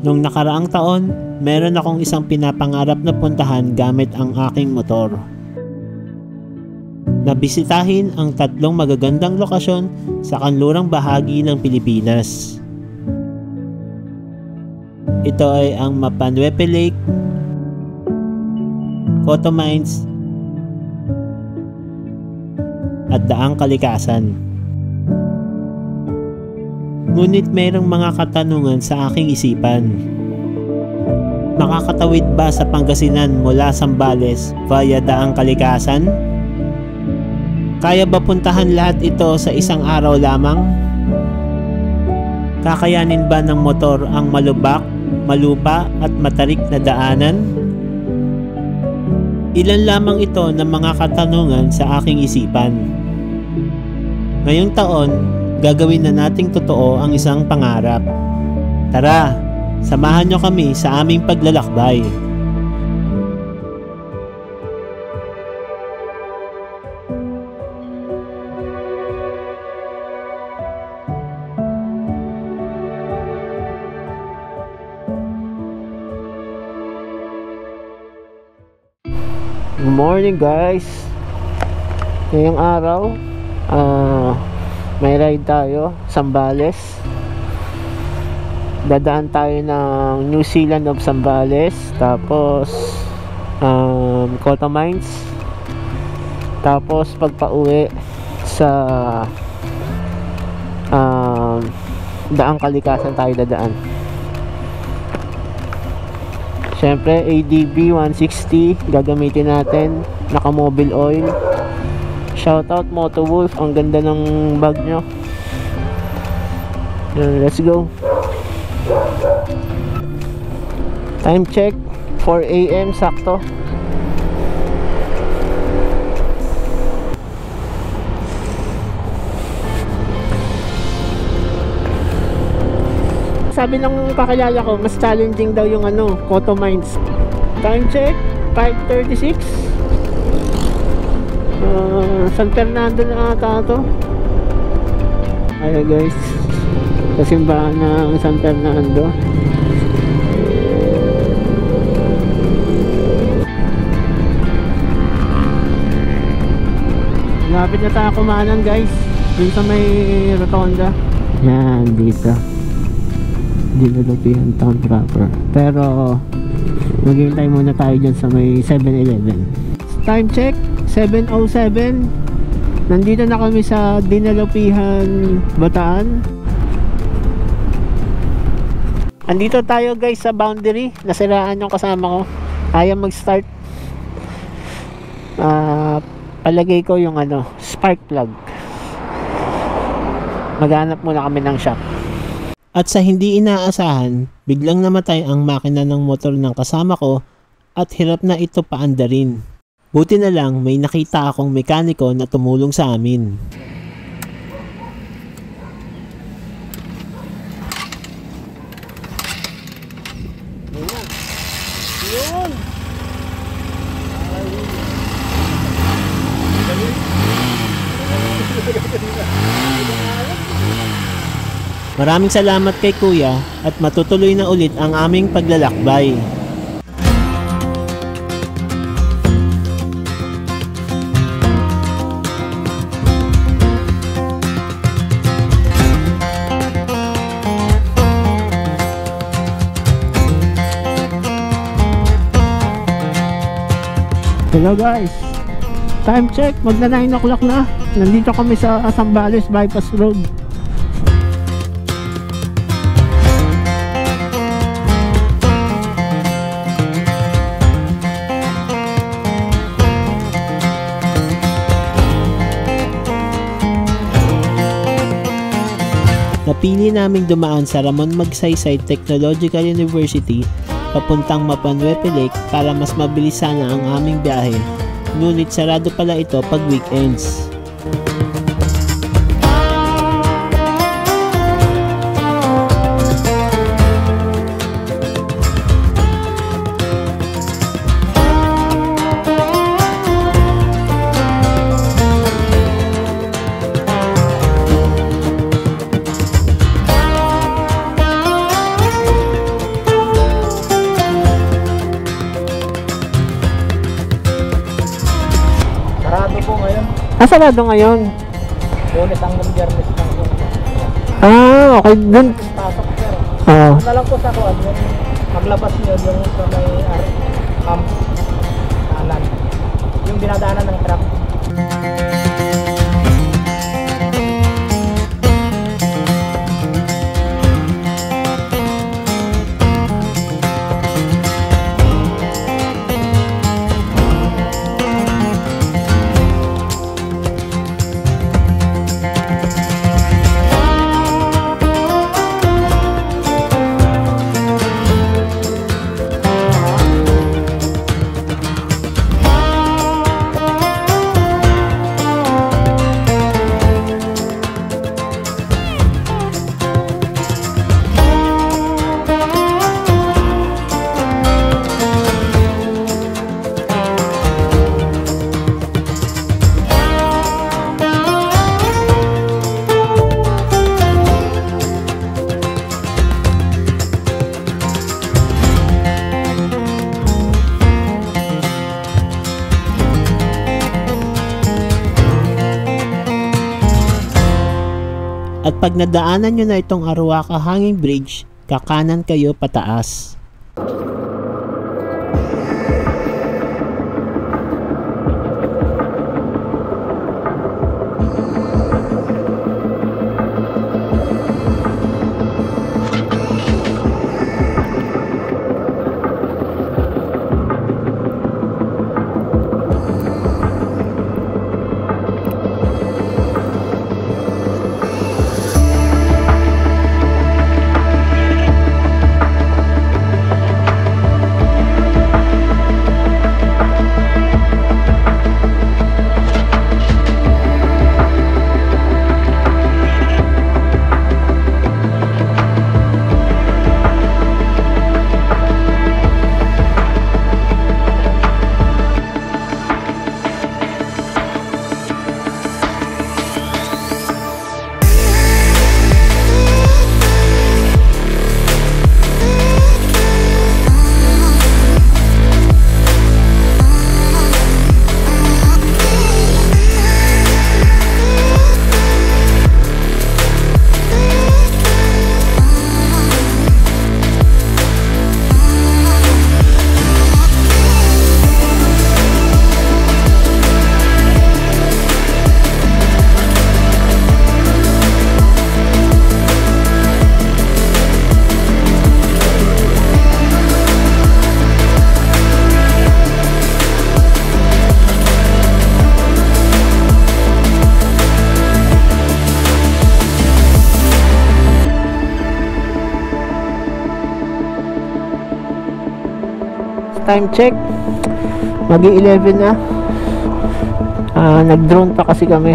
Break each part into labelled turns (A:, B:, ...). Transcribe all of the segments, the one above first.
A: Nung nakaraang taon, meron akong isang pinapangarap na puntahan gamit ang aking motor. Nabisitahin ang 3 magagandang lokasyon sa kanlurang bahagi ng Pilipinas. Ito ay ang Mapanwepe Lake, Coto Mines, at Daang Kalikasan. Ngunit mayroong mga katanungan sa aking isipan. Makakatawid ba sa Pangasinan mula Zambales via Daang Kalikasan? Kaya ba puntahan lahat ito sa isang araw lamang? Kakayanin ba ng motor ang malubak, malupa at matarik na daanan? Ilan lamang ito ng mga katanungan sa aking isipan. Ngayong taon, gagawin na nating totoo ang isang pangarap. Tara, samahan nyo kami sa aming paglalakbay. Good morning guys. Ngayong araw, may ride tayo, Zambales. Dadaan tayo ng New Zealand of Zambales, tapos Coto Mines, tapos pagpa-uwi sa Daang Kalikasan tayo dadaan. Syempre ADB 160 gagamitin natin, naka mobile oil. Shoutout Motowolf, ang ganda ng bag nyo. Let's go. Time check 4 AM sakto. Sabi ng kakilala ko, mas challenging daw yung Coto Mines. Time check 5:36. San Fernando na ata ito. Ayan guys, sa simbahan ng San Fernando. Lapit na tayo kumanan guys, dun sa may rotonda. Yan, dito Dinalapihan Town proper. Pero maghihintay muna tayo dyan sa may 7-Eleven. Time check 7:07. Nandito na kami sa Dinalapihan, Bataan. Andito tayo guys sa boundary. Nasiraan yung kasama ko, ayaw mag-start. Palagay ko yung spark plug. Maghanap muna kami ng shop. At sa hindi inaasahan, biglang namatay ang makina ng motor ng kasama ko at hirap na ito paandarin. Buti na lang may nakita akong mekaniko na tumulong sa amin. Yun! Maraming salamat kay Kuya at matutuloy na ulit ang aming paglalakbay. Hello guys, time check, magna 9 o'clock na. Nandito kami sa Zambales Bypass Road. Napili naming dumaan sa Ramon Magsaysay Technological University papuntang Mapanwepe Lake para mas mabilis sana ang aming biyahe. Ngunit sarado pala ito pag weekends. sarado ngayon?
B: Lunes ang Biyernes lang po.
A: Okay, dun.
B: Pasok sir.
A: Oo.
B: Ano lang po sa kuwan, yung maglabas nyo yung sa may camp kanan. Yung dinadaanan ng truck.
A: At pag nadaanan nyo na itong Aruaca Hanging Bridge, kakanan kayo pataas. Time check, magi-11 na. Nag-drone pa kasi kami.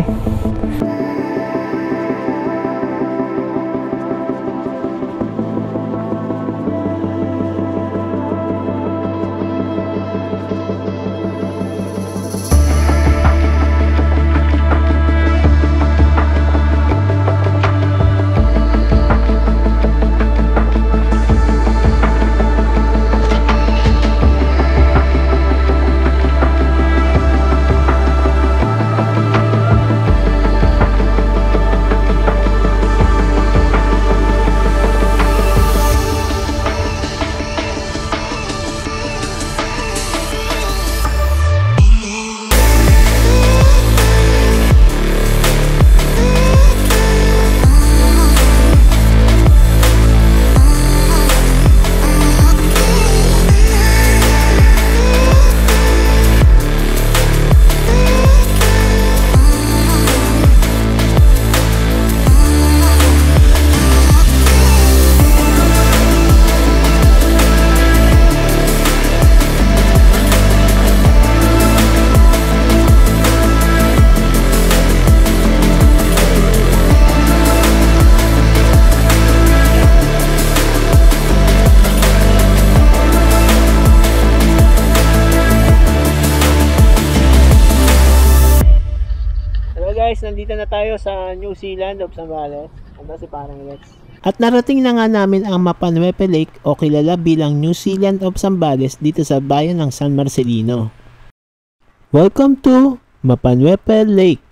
A: Guys, nandito na tayo sa New Zealand of Zambales. Ando si Parang Lex. At narating na nga namin ang Mapanuepe Lake o kilala bilang New Zealand of Zambales dito sa bayan ng San Marcelino. Welcome to Mapanuepe Lake.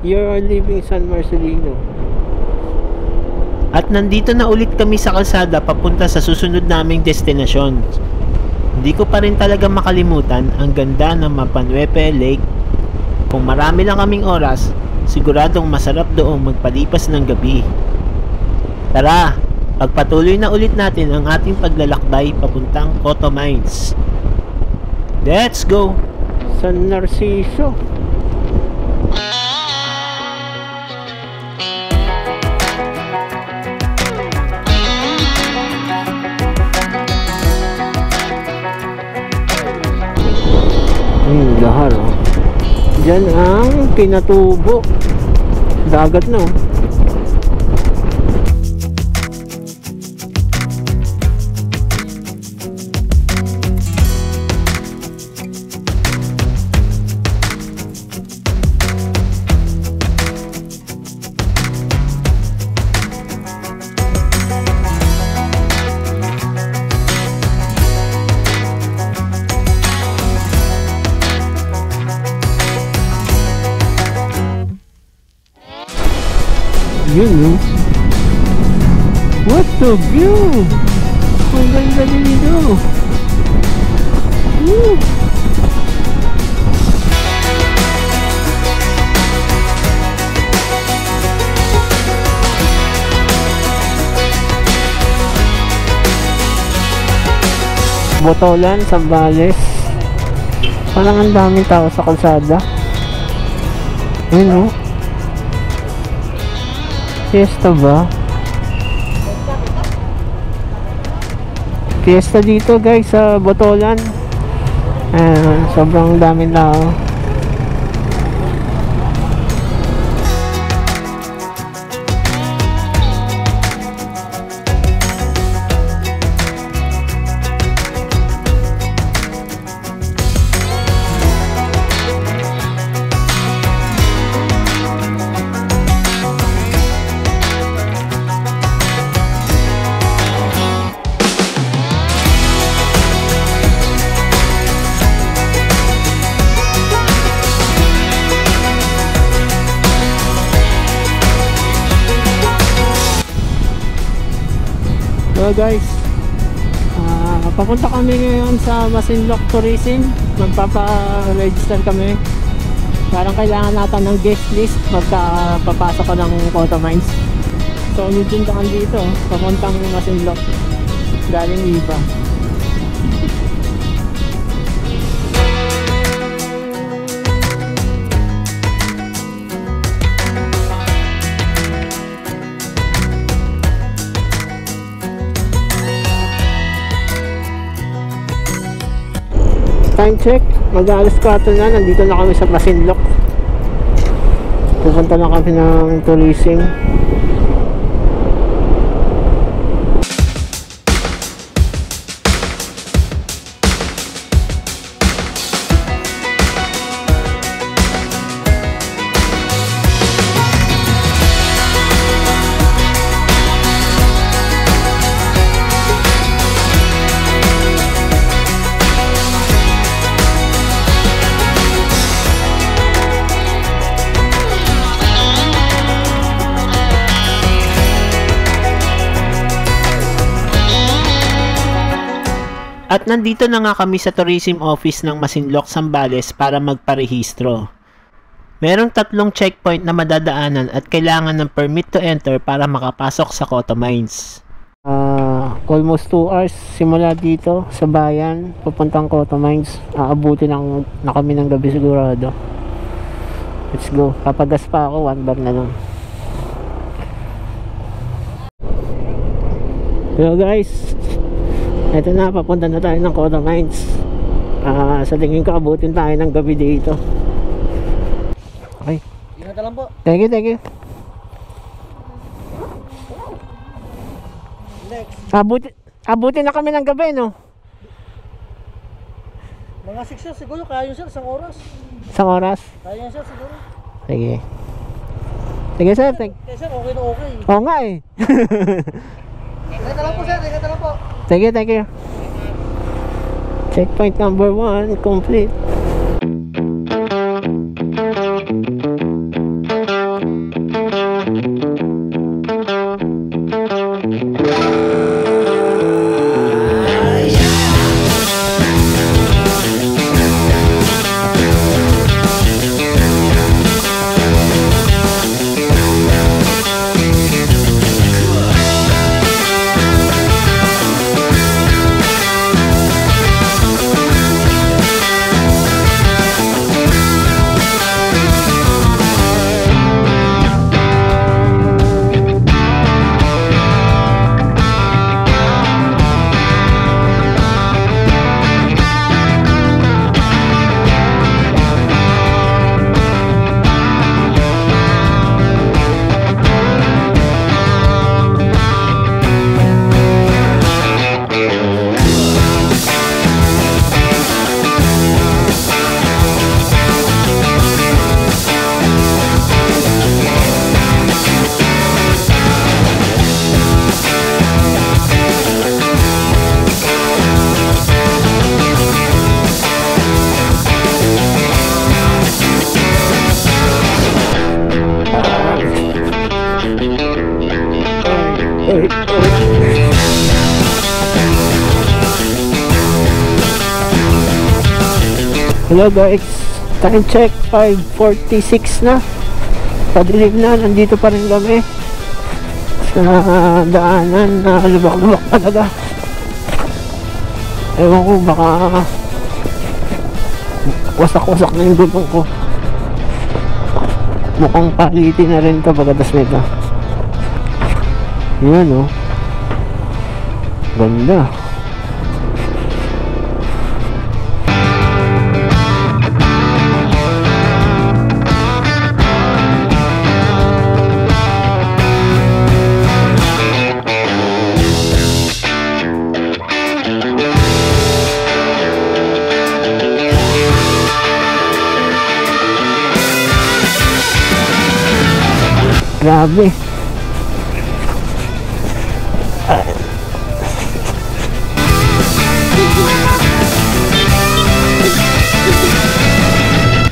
A: You're leaving San Marcelino. At nandito na ulit kami sa kalsada papunta sa susunod naming destinasyon. Hindi ko pa rin talaga makalimutan ang ganda ng Mapanuepe Lake. Kung marami lang kaming oras, siguradong masarap doong magpalipas ng gabi. Tara, pagpatuloy na ulit natin ang ating paglalakbay papuntang Coto Mines. Let's go! San Narciso. Lahar, oh. Diyan ang Pinatubo. Dagat na, oh. Yun, no? What the view! Ang ganda dito! Woo! Botolan, Zambales. Parang ang daming tao sa kalsada. Ayun, no? Fiesta ba? Fiesta dito guys sa Botolan. Sobrang daming tao. So guys, papunta kami ngayon sa Masinloc Tourism. Magpapa-register kami. Parang kailangan natin ng guest list pagka papasok ko ng Coto Mines. So yun din daan dito, papuntang Masinloc galing iba. Time check, mag-alas 4 na, nandito na kami sa Masinloc. Pupunta na kami ng tourism. At nandito na nga kami sa tourism office ng Masinloc, Zambales para magparehistro. Merong 3 checkpoint na madadaanan at kailangan ng permit to enter para makapasok sa Coto Mines. Almost 2 hours simula dito sa bayan papuntang Coto Mines. Aabutin na kami ng gabi sigurado. Let's go. Papagas pa ako, 1 bar na lang. Hello guys, eto na, papunta na tayo ng Coto Mines. Sa tingin ko abutin tayo ng gabi dito. Okay,
B: ingat lang po.
A: thank you.
B: Next,
A: Abutin na kami ng gabi, no?
B: mga 6 years siguro, kaya yun sir, 1 oras.
A: Isang oras?
B: Kaya yun sir siguro.
A: Sige. Sige sir,
B: Kaya sir, okay na okay.
A: oo nga eh.
B: Ingat lang po sir, ingat lang po.
A: Thank you. Checkpoint number 1 complete. Uy. Hello guys, time check 5:46 na. Padilim na, nandito pa rin kami sa daanan na lubak-lubak talaga. Ewan ko, baka wasak-wasak na yung gulong ko. Mukhang palitin na rin ito pagkatas nito. Yan o, ganda. Grabe.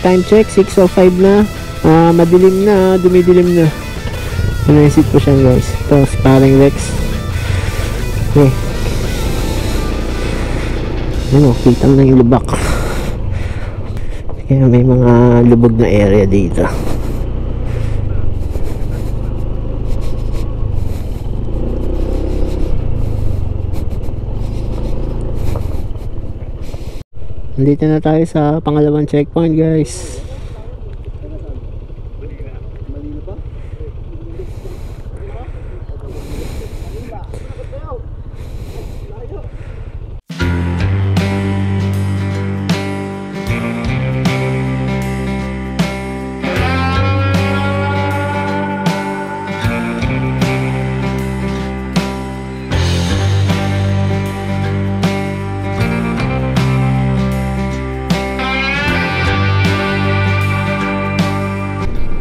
A: Time check 6:05 na. Madilim na, dumidilim na. Pinaisip ko siya guys. Ito, sparring Rex. Okay. Ano, kita mo na yung lubak. Kaya may mga lubog na area dito. Nandito na tayo sa pangalawang checkpoint guys.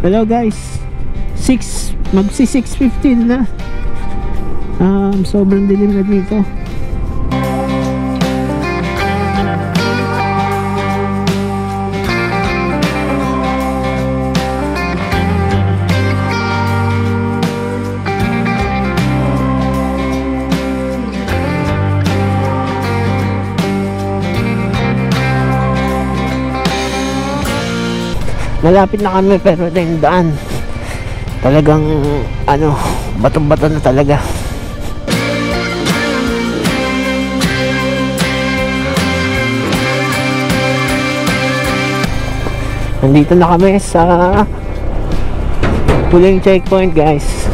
A: Hello guys, magsi 6:15 na. Sobrang dilim na dito. Malapit na kami pero ito yung daan. Talagang ano, bato-bato na talaga. Nandito na kami sa huling checkpoint guys.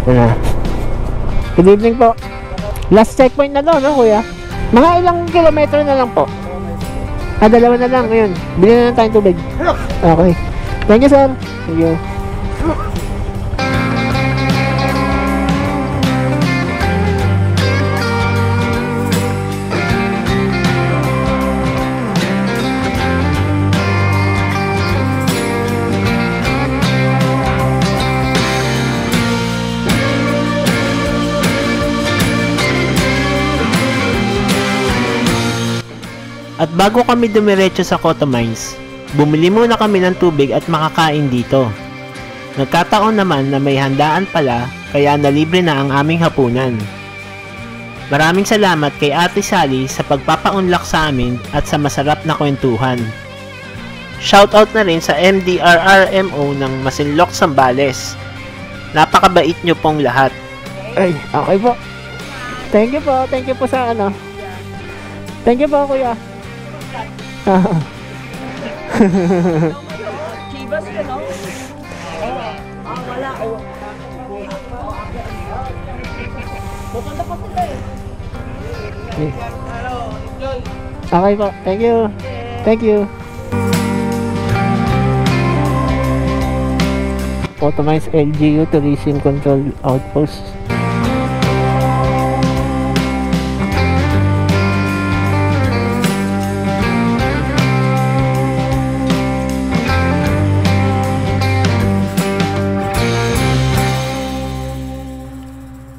A: Ito na. Good evening po. Last checkpoint na to, no kuya? Mga ilang kilometro na lang po? Dalawa na lang ngayon. Bilhin na tayong tubig. Okay. Thank you, sir. Thank you. At bago kami dumiretso sa Cotto Mines, bumili muna kami ng tubig at makakain dito. Nagkataon naman na may handaan pala kaya nalibre na ang aming hapunan. Maraming salamat kay Ate Sally sa pagpapaunlak sa amin at sa masarap na kwentuhan. Shoutout na rin sa MDRRMO ng Masinloc, Zambales. Napakabait nyo pong lahat. Ay, okay po. Thank you po. Thank you po sa ano. Thank you po kuya.
C: Chivas ka, no? Wala. Pupunta pa sila eh.
A: Okay po. Thank you. Thank you. Cotto Mines LGU Tourism Control Outpost.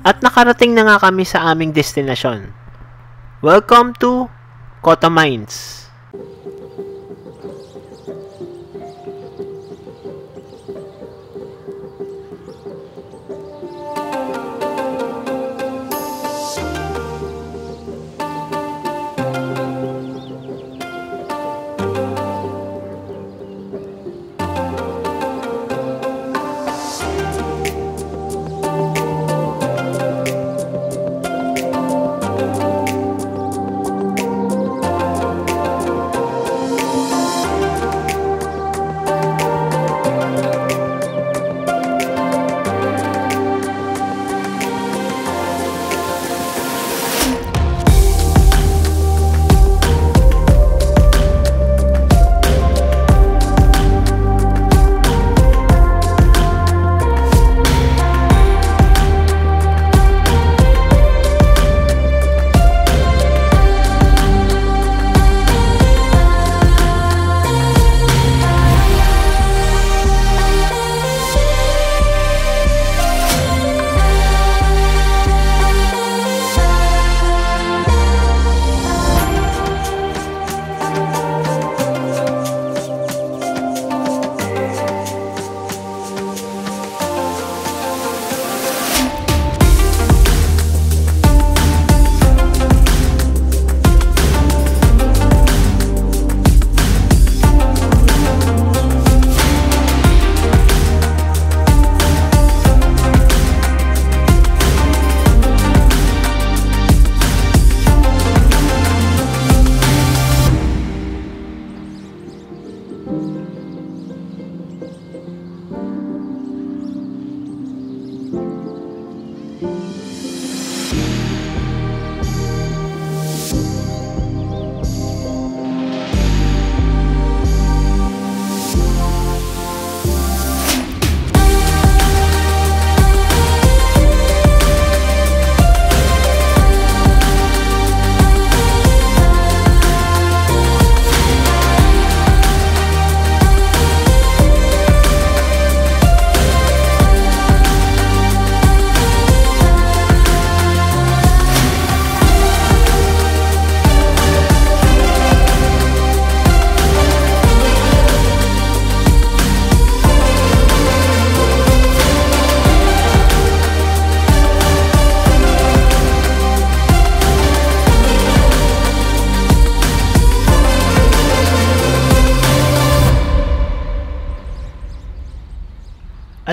A: At nakarating na nga kami sa aming destinasyon. Welcome to Cotto Mines.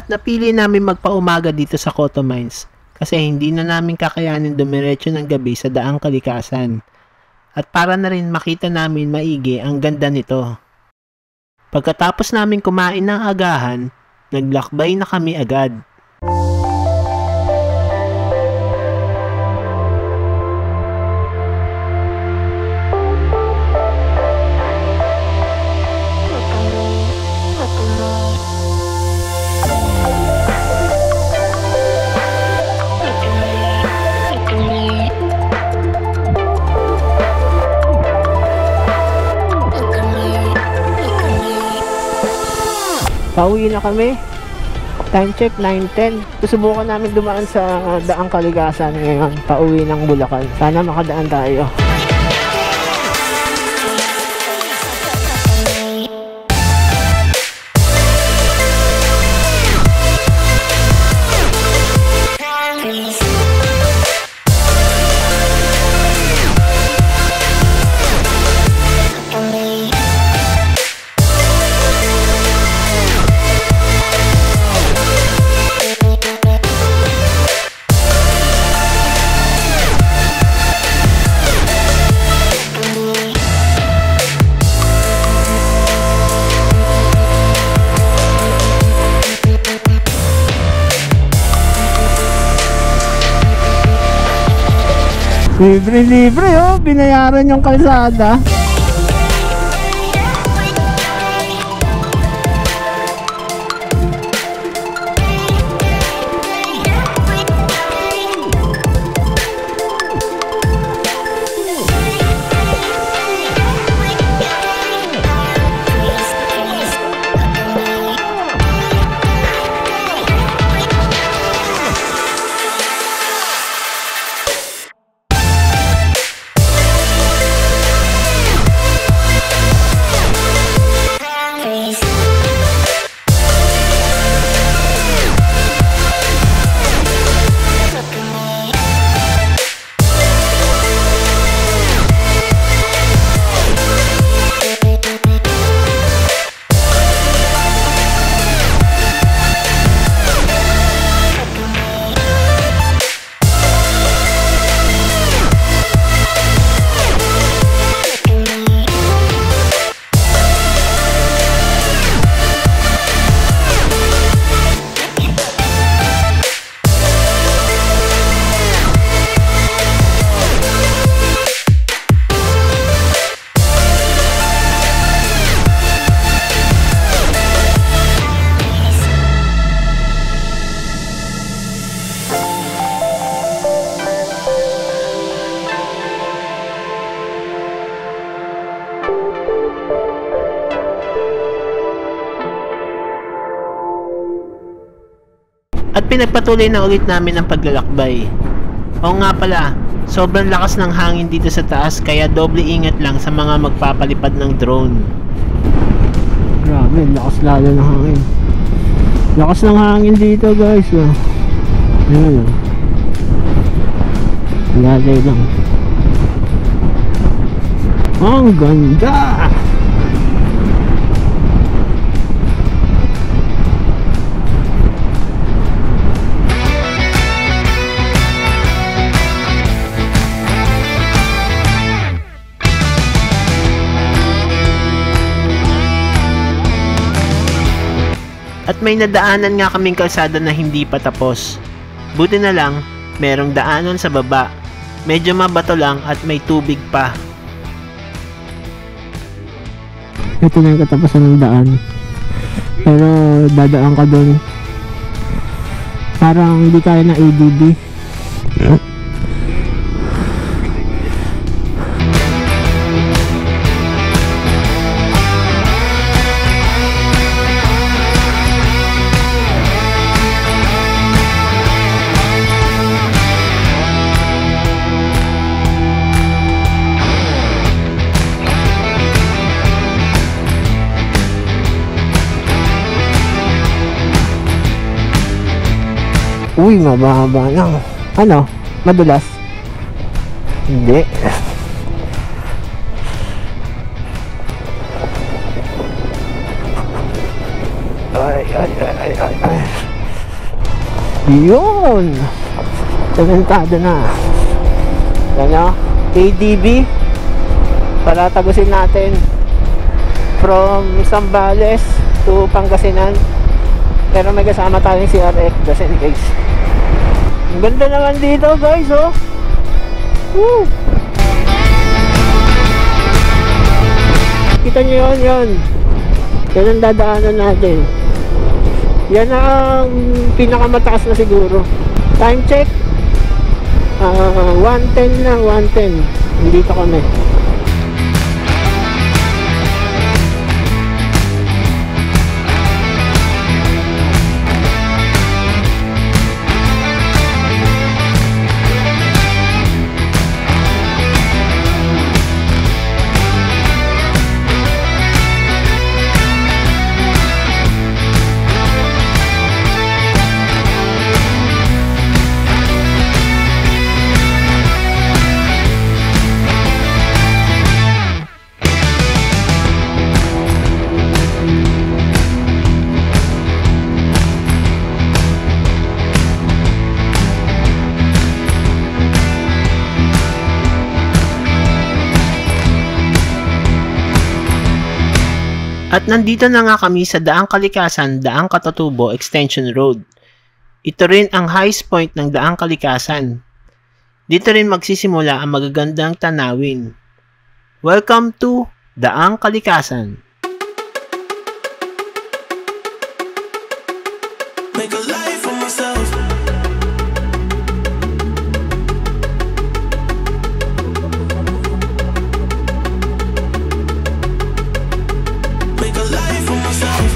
A: At napili namin magpaumaga dito sa Cotto Mines kasi hindi na namin kakayanin dumiretso ng gabi sa Daang Kalikasan. At para na rin makita namin maigi ang ganda nito. Pagkatapos namin kumain ng agahan, naglakbay na kami agad. Pauwi na kami. Time check 9:10. Susubukan namin dumaan sa Daang Kalikasan ngayon. Pauwi ng Bulacan. Sana makadaan tayo. Libre oh, binayaran yung kalsada. At pinagpatuloy na ulit namin ang paglalakbay. Oo nga pala, sobrang lakas ng hangin dito sa taas kaya doble ingat lang sa mga magpapalipad ng drone. Grabe, lakas lalo ng hangin. Lakas ng hangin dito guys. Ayan. Lalay lang. Ang ganda! At may nadaanan nga kaming kalsada na hindi pa tapos. Buti na lang, merong daanan sa baba. Medyo mabato lang at may tubig pa. Ito na yung katapusan ng daan. Pero dadaan ka doon. Parang hindi kaya na ADB. Uy, mababa lang. Ano? Madulas? Hindi. Ay. Yun! Sementado na. Yan o, KDB. Para tagusin natin from Zambales to Pangasinan. Pero may kasama tayong CRF just in case. Ang ganda naman dito guys, oh. Woo! Kita nyo yun, yun. Yan ang dadaanan natin. Yan ang pinakamataas na siguro. Time check 1:10 na, 1:10. Dito kami. At nandito na nga kami sa Daang Kalikasan, Daang Katatubo Extension Road. Ito rin ang highest point ng Daang Kalikasan. Dito rin magsisimula ang magagandang tanawin. Welcome to Daang Kalikasan.
D: Make a life for myself. Make a life for myself.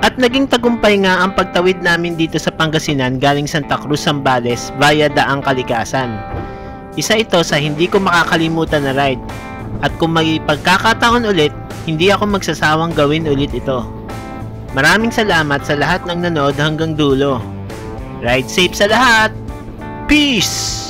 A: At naging tagumpay nga ang pagtawid namin dito sa Pangasinan galing Santa Cruz, Zambales via Daang Kalikasan. Isa ito sa hindi ko makakalimutan na ride. At kung may pagkakataon ulit, hindi ako magsasawang gawin ulit ito. Maraming salamat sa lahat ng nanood hanggang dulo. Ride safe sa lahat! Peace!